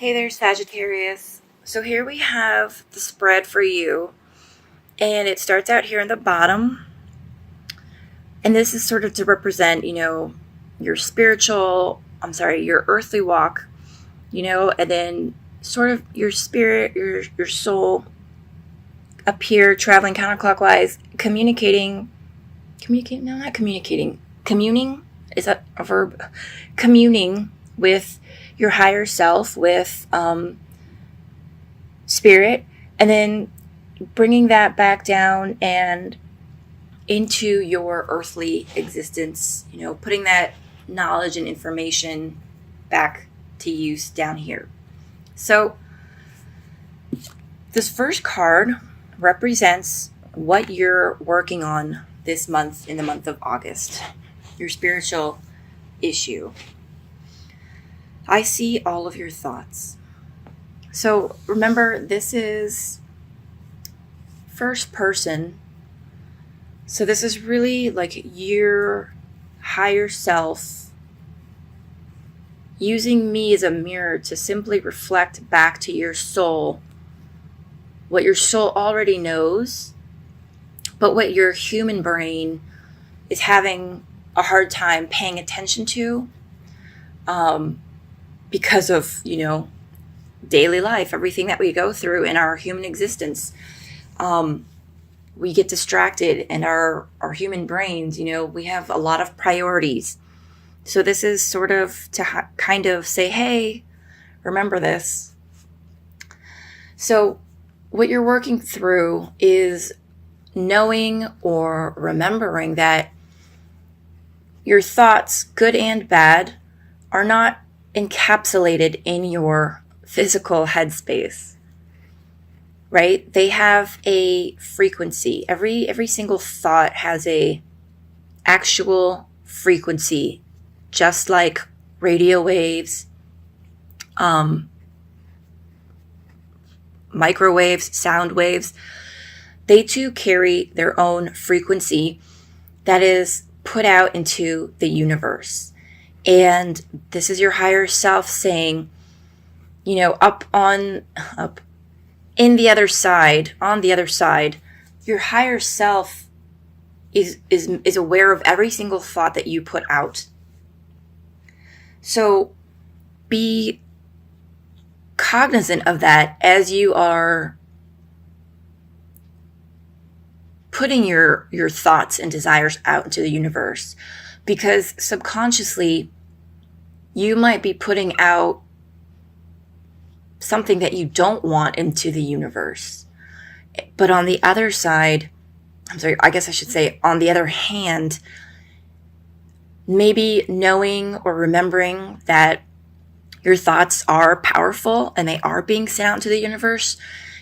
Hey there, Sagittarius. So here we have the spread for you, and it starts out here in the bottom. And this is sort of to represent, your earthly walk, and then sort of your spirit, your soul up here traveling counterclockwise, not communicating, communing, is that a verb? Communing with your higher self, with spirit, and then bringing that back down and into your earthly existence, putting that knowledge and information back to use down here. So this first card represents what you're working on this month, in the month of August, your spiritual issue. I see all of your thoughts. So remember, this is first person. So this is really like your higher self using me as a mirror to simply reflect back to your soul what your soul already knows, but what your human brain is having a hard time paying attention to because of, daily life, everything that we go through in our human existence. We get distracted, and our human brains, we have a lot of priorities. So this is sort of to kind of say, hey, remember this. So what you're working through is knowing or remembering that your thoughts, good and bad, are not encapsulated in your physical headspace, right? They have a frequency. Every single thought has a actual frequency, just like radio waves, microwaves, sound waves. They too carry their own frequency that is put out into the universe. And this is your higher self saying, on the other side, your higher self is aware of every single thought that you put out. So be cognizant of that as you are putting your thoughts and desires out into the universe, because subconsciously you might be putting out something that you don't want into the universe. But on the other side, on the other hand, maybe knowing or remembering that your thoughts are powerful and they are being sent out into the universe,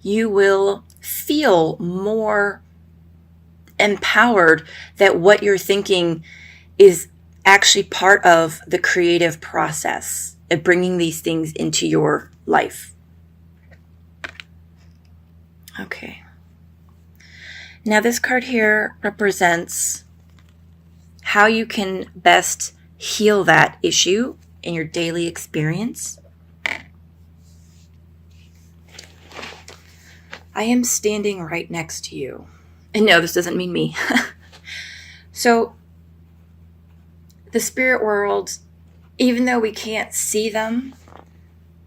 you will feel more empowered that what you're thinking is actually part of the creative process of bringing these things into your life. Okay. Now this card here represents how you can best heal that issue in your daily experience. I am standing right next to you. And no, this doesn't mean me. So the spirit world, even though we can't see them,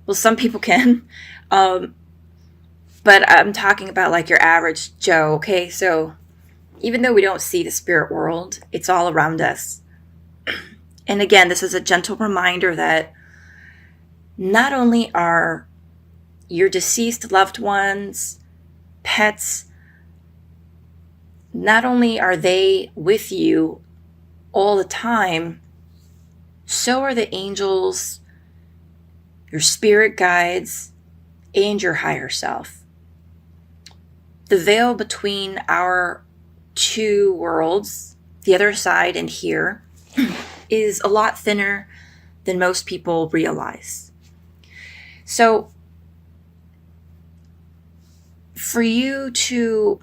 well, some people can, but I'm talking about like your average Joe, okay? So even though we don't see the spirit world, it's all around us. And again, this is a gentle reminder that not only are your deceased loved ones, pets, not only are they with you all the time, so are the angels, your spirit guides, and your higher self. The veil between our two worlds, the other side and here, is a lot thinner than most people realize. So for you to,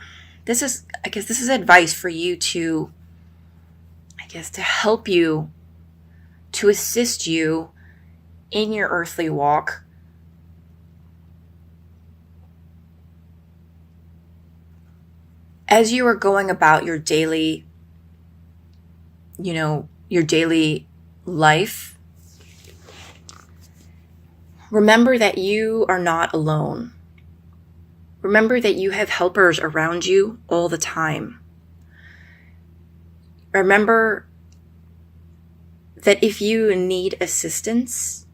this is advice for you to, to help you, to assist you in your earthly walk, as you are going about your daily, your daily life, remember that you are not alone. Remember that you have helpers around you all the time. Remember that if you need assistance,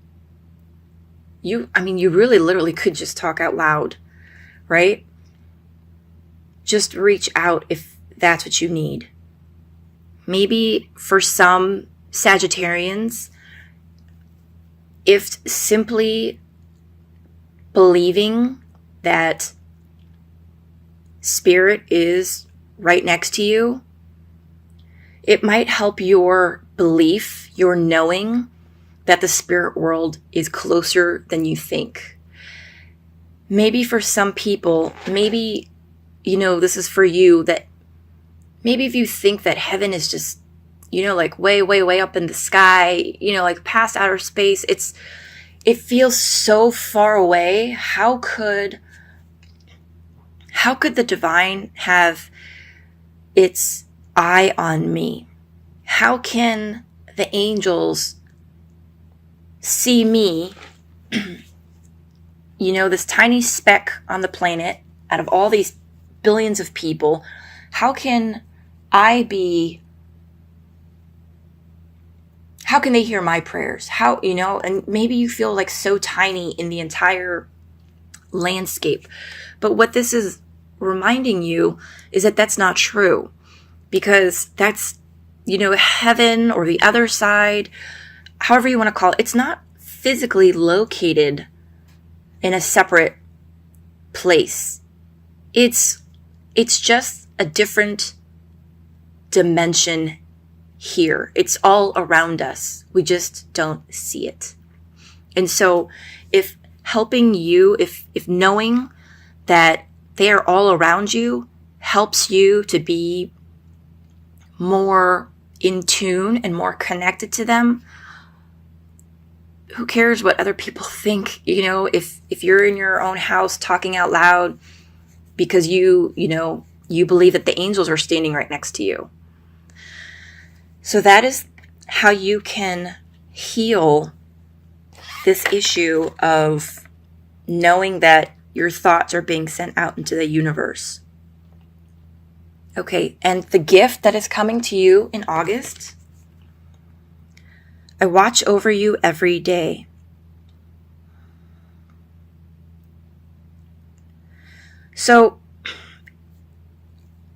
you really literally could just talk out loud, right? Just reach out if that's what you need. Maybe for some Sagittarians, if simply believing that spirit is right next to you, it might help your belief, your knowing that the spirit world is closer than you think. Maybe for some people, maybe, this is for you, that maybe if you think that heaven is just, like way, way, way up in the sky, like past outer space, it feels so far away. How could the divine have its eye on me? How can the angels see me, this tiny speck on the planet out of all these billions of people? How can they hear my prayers? And maybe you feel like so tiny in the entire landscape. But what this is reminding you is that that's not true, because that's, heaven or the other side, however you want to call it, it's not physically located in a separate place. It's just a different dimension here. It's all around us. We just don't see it. And so if helping you, if knowing that they are all around you helps you to be more in tune and more connected to them, who cares what other people think? If you're in your own house talking out loud because you believe that the angels are standing right next to you. So that is how you can heal this issue of knowing that your thoughts are being sent out into the universe. Okay, and the gift that is coming to you in August: I watch over you every day. So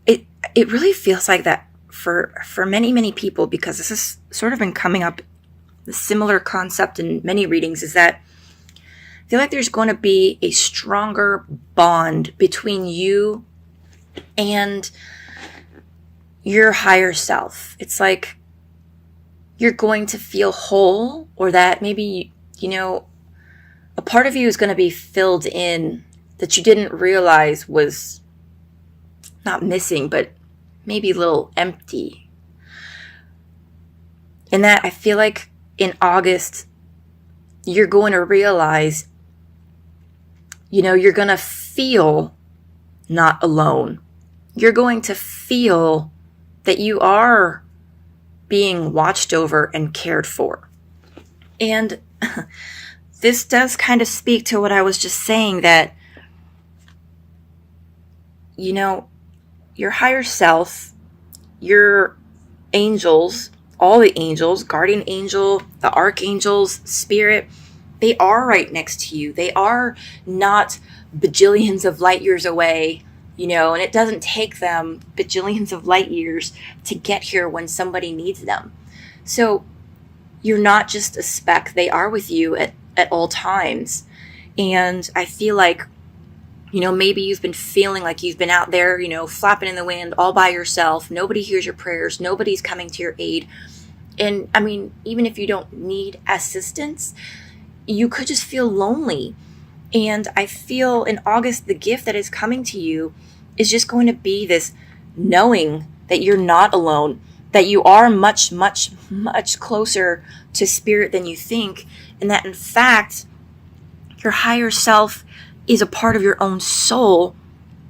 it really feels like that for many, many people, because this has sort of been coming up, the similar concept in many readings, is that I feel like there's going to be a stronger bond between you and your higher self. It's like you're going to feel whole, or that maybe, a part of you is going to be filled in that you didn't realize was not missing, but maybe a little empty. And that I feel like in August, you're going to realize, you're going to feel not alone. You're going to feel that you are being watched over and cared for. And this does kind of speak to what I was just saying, that, your higher self, your angels, all the angels, guardian angel, the archangels, spirit, they are right next to you. They are not bajillions of light years away, and it doesn't take them bajillions of light years to get here when somebody needs them. So you're not just a speck. They are with you at all times. And I feel like, maybe you've been feeling like you've been out there, flapping in the wind all by yourself. Nobody hears your prayers. Nobody's coming to your aid. And even if you don't need assistance, you could just feel lonely. And I feel in August, the gift that is coming to you is just going to be this knowing that you're not alone, that you are much, much, much closer to spirit than you think. And that in fact, your higher self is a part of your own soul.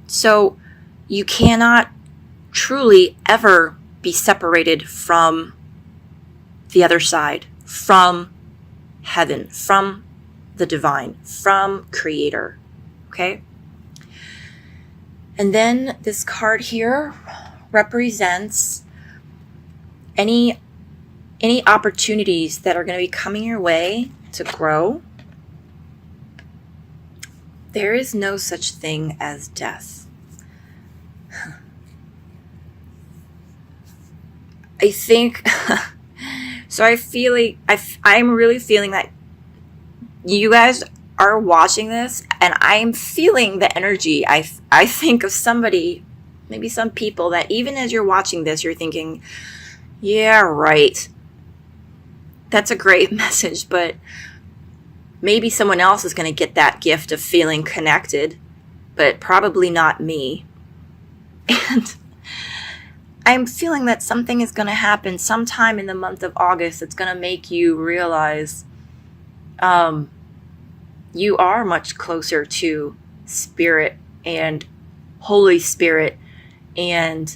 So you cannot truly ever be separated from the other side, from heaven, from the divine, from creator. Okay? And then this card here represents any opportunities that are going to be coming your way to grow. There is no such thing as death. I think, so I feel like, I'm really feeling that you guys are watching this, and I'm feeling the energy. I think of somebody, maybe some people, that even as you're watching this, you're thinking, yeah, right. That's a great message, but maybe someone else is going to get that gift of feeling connected, but probably not me. And I'm feeling that something is going to happen sometime in the month of August that's going to make you realize you are much closer to Spirit and Holy Spirit and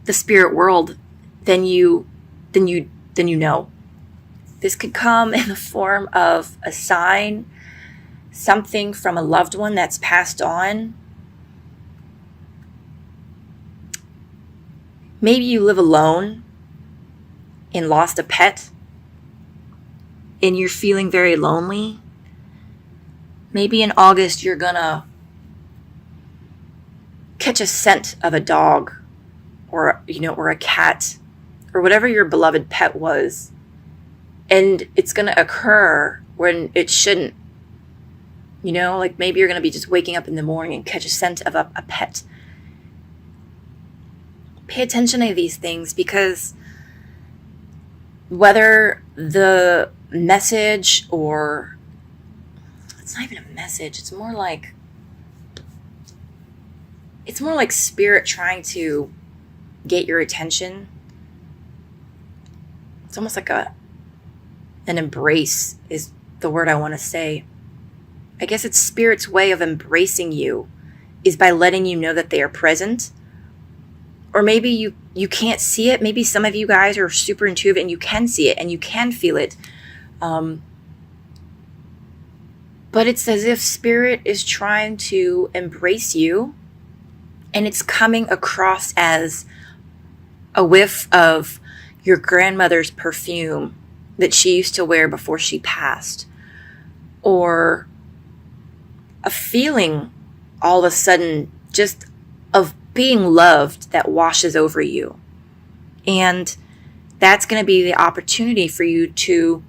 the spirit world than you know. This could come in the form of a sign, something from a loved one that's passed on. Maybe you live alone and lost a pet and you're feeling very lonely. Maybe in August you're gonna catch a scent of a dog or a cat or whatever your beloved pet was. And it's going to occur when it shouldn't. Like maybe you're going to be just waking up in the morning and catch a scent of a pet. Pay attention to these things, because whether the message, or it's not even a message, it's more like Spirit trying to get your attention. It's almost like an embrace is the word I want to say. I guess it's Spirit's way of embracing you is by letting you know that they are present. Or maybe you can't see it. Maybe some of you guys are super intuitive and you can see it and you can feel it. But it's as if Spirit is trying to embrace you, and it's coming across as a whiff of your grandmother's perfume that she used to wear before she passed, or a feeling all of a sudden just of being loved that washes over you. And that's going to be the opportunity for you to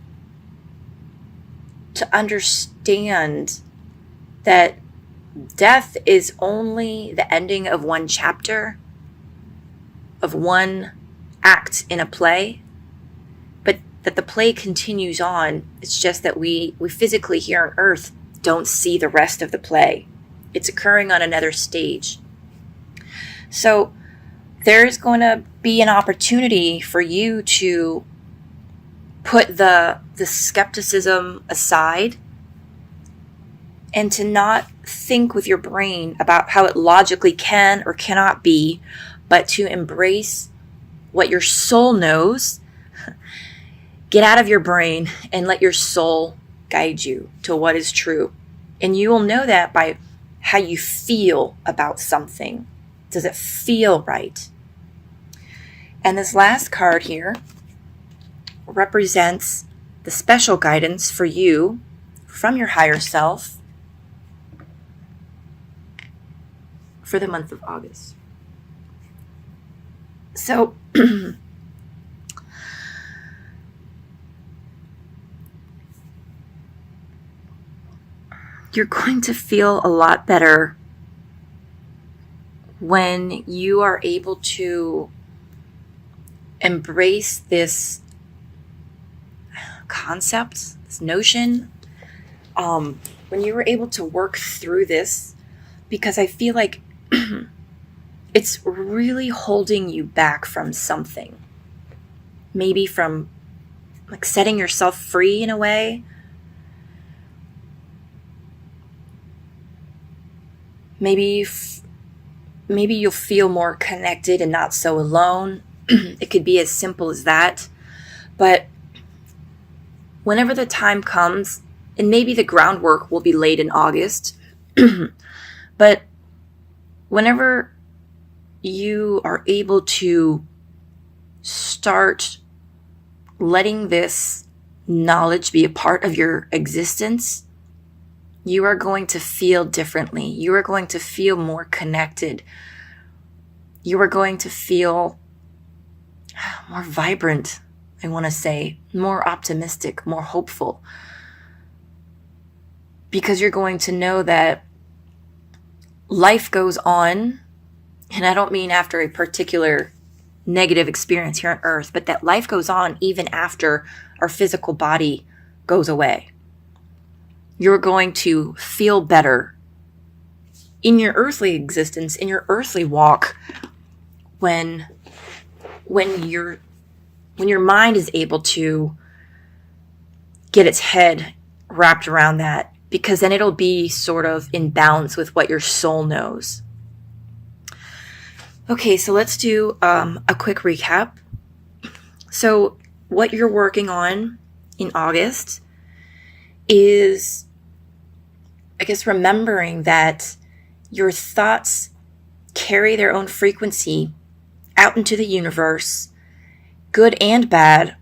understand that death is only the ending of one chapter, of one act in a play, but that the play continues on. It's just that we physically here on earth don't see the rest of the play. It's occurring on another stage. So there's going to be an opportunity for you to put the skepticism aside and to not think with your brain about how it logically can or cannot be, but to embrace what your soul knows. Get out of your brain and let your soul guide you to what is true. And you will know that by how you feel about something. Does it feel right? And this last card here represents the special guidance for you from your higher self for the month of August. So you're going to feel a lot better when you are able to embrace this concept, this notion, when you were able to work through this, because I feel like it's really holding you back from something. Maybe from like setting yourself free in a way. Maybe maybe you'll feel more connected and not so alone. It could be as simple as that. But whenever the time comes, and maybe the groundwork will be laid in August, but whenever you are able to start letting this knowledge be a part of your existence, you are going to feel differently. You are going to feel more connected. You are going to feel more vibrant, I want to say, more optimistic, more hopeful. Because you're going to know that life goes on, and I don't mean after a particular negative experience here on earth, but that life goes on even after our physical body goes away. You're going to feel better in your earthly existence, in your earthly walk, when your mind is able to get its head wrapped around that, because then it'll be sort of in balance with what your soul knows. Okay, so let's do a quick recap. So what you're working on in August is, I guess, remembering that your thoughts carry their own frequency out into the universe, good and bad,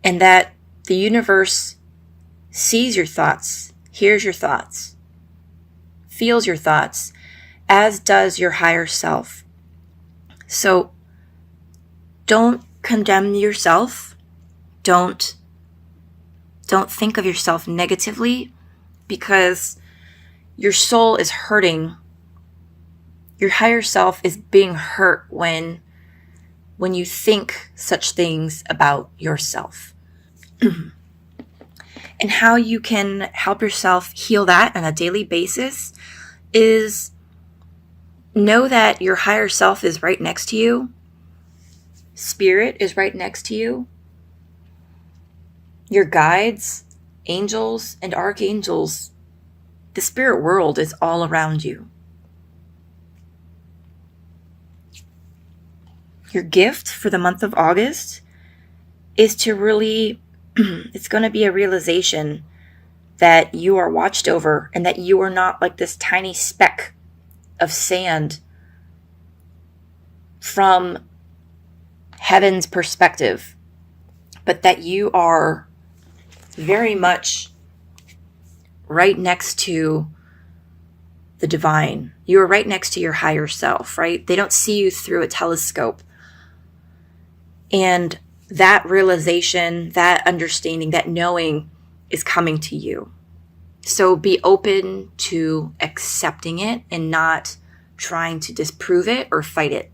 and that the universe sees your thoughts, hears your thoughts, feels your thoughts, as does your higher self. So don't condemn yourself. Don't think of yourself negatively, because your soul is hurting. Your higher self is being hurt when you think such things about yourself. And how you can help yourself heal that on a daily basis is know that your higher self is right next to you. Spirit is right next to you. Your guides, angels, and archangels, the spirit world is all around you. Your gift for the month of August is to really, it's going to be a realization that you are watched over and that you are not like this tiny speck of sand from heaven's perspective, but that you are very much right next to the divine. You are right next to your higher self, right? They don't see you through a telescope. And that realization, that understanding, that knowing is coming to you. So be open to accepting it and not trying to disprove it or fight it.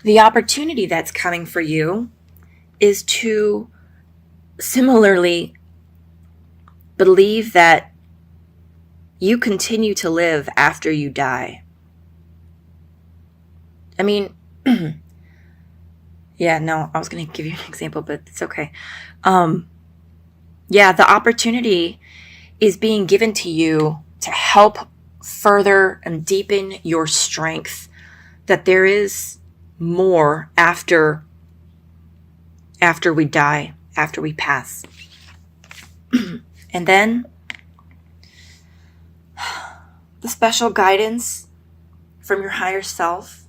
The opportunity that's coming for you is to similarly believe that you continue to live after you die. I mean, yeah, no, I was going to give you an example, but it's okay. The opportunity is being given to you to help further and deepen your strength, that there is more after we die, after we pass. And then the special guidance from your higher self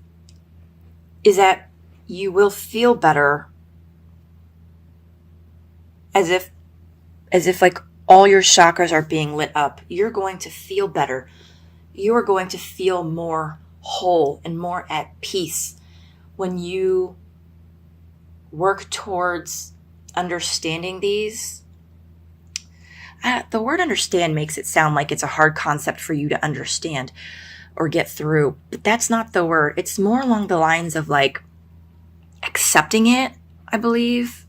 is that you will feel better, as if like all your chakras are being lit up. You're going to feel better. You are going to feel more whole and more at peace when you work towards understanding these. The word understand makes it sound like it's a hard concept for you to understand or get through, but that's not the word. It's more along the lines of like accepting it, I believe.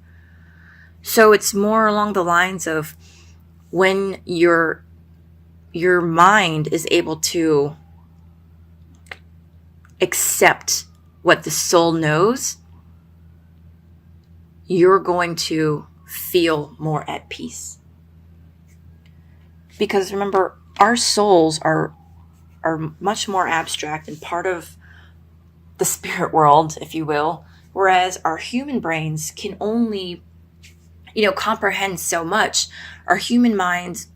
So it's more along the lines of when your mind is able to accept what the soul knows, you're going to feel more at peace. Because remember, our souls are are much more abstract and part of the spirit world, if you will, whereas our human brains can only, comprehend so much. Our human minds,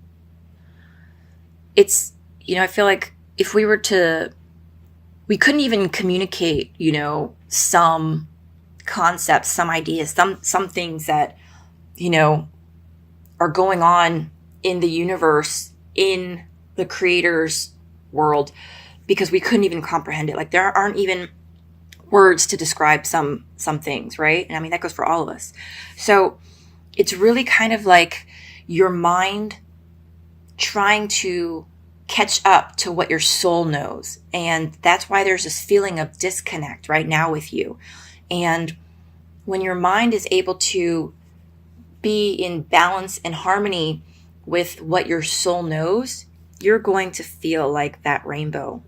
it's, I feel like if we were to, we couldn't even communicate, some concepts, some ideas, some things that, are going on in the universe, in the creator's world, because we couldn't even comprehend it. Like there aren't even words to describe some things, right? And I mean, that goes for all of us. So it's really kind of like your mind trying to catch up to what your soul knows. And that's why there's this feeling of disconnect right now with you. And when your mind is able to be in balance and harmony with what your soul knows, you're going to feel like that rainbow.